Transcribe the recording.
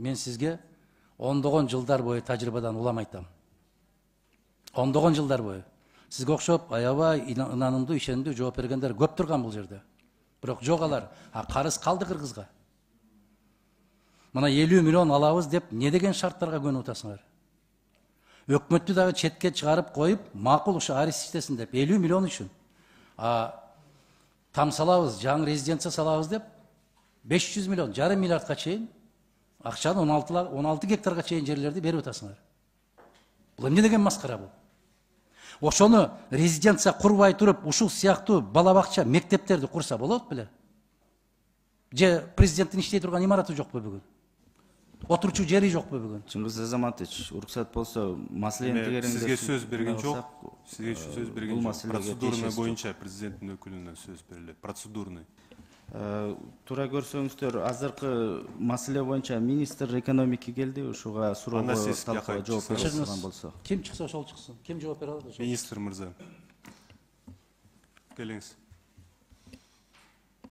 мен сізге ондогон жылдар бойы тажрыйбадан улам айтам. Ондогон жылдар бойы. Сізге окшоп аябай ынанымдуу, ишенимдүү жооп бергендер көп турган бул жерде. Бирок жок алар. Карыз калды Кыргызга. Мына 50 миллион алабыз деп не деген шарттарга көнүп атасыңар? Өкмөттү дагы четке чыгарып коюп, макул ушу арис иштесин деп 50 миллион үчүн. Там салабыз, жаңы резиденция салабыз деп 500 миллион, жарым миллиардка чейин акчаны 16 гектарга чейин жерлерди берип атасыңар. Бул эмне деген маскара бул? Ошону резиденция курбай туруп, ушул сыяктуу бала бакча, мектептерди курса болот беле? Же президенттин иштей турган имараты жокпу бүгүн? Отурчу жери жокпу бүгүн? Чыңгыз Азаматович, уруксат болсо, маселени тегереңдеп. Сизге сөз берген жок. Сизге сөз берген жок. Процедурный боюнча президенттин өкүлүнөн сөз берилет. Процедурный. Туура көрсөңүздөр, азыркы маселе боюнча министр экономики келди, ушуга суроого талкууга жооп берилген болсо. Ким чыкса ошол чыксын. Ким жооп бере алат ошо? Министр мырза. Келиңиз.